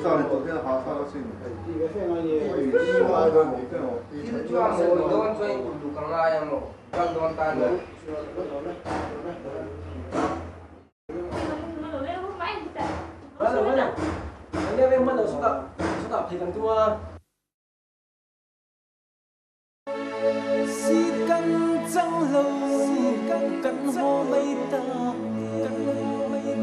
上昨天好上个水平。Cuma mau doon so yung dukang ayam mo. Kang doon tayo. Mana? Anh em bắt đầu số tập thì cần thua. Si căn trăng lâu, căn hồ mây ta, căn hồ mây ta.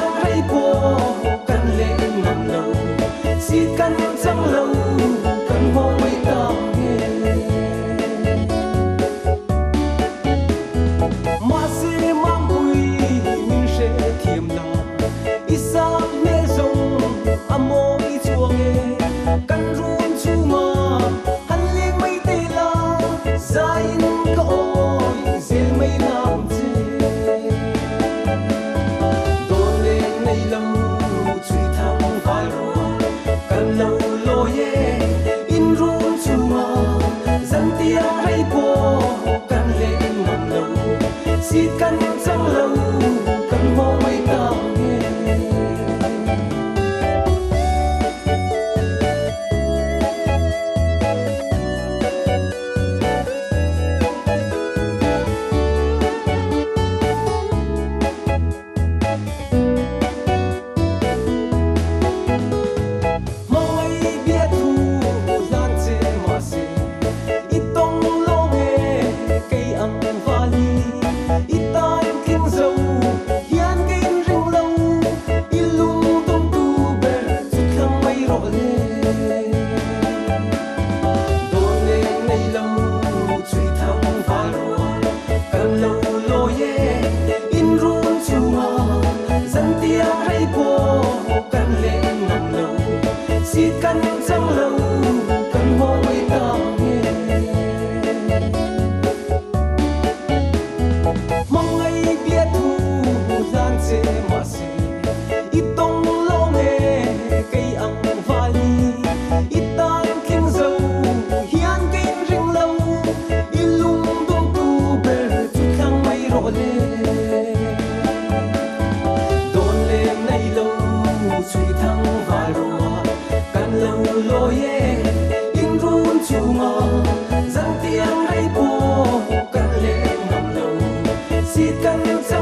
Hãy subscribe cho kênh Ghiền Mì Gõ để không bỏ lỡ những video hấp dẫn.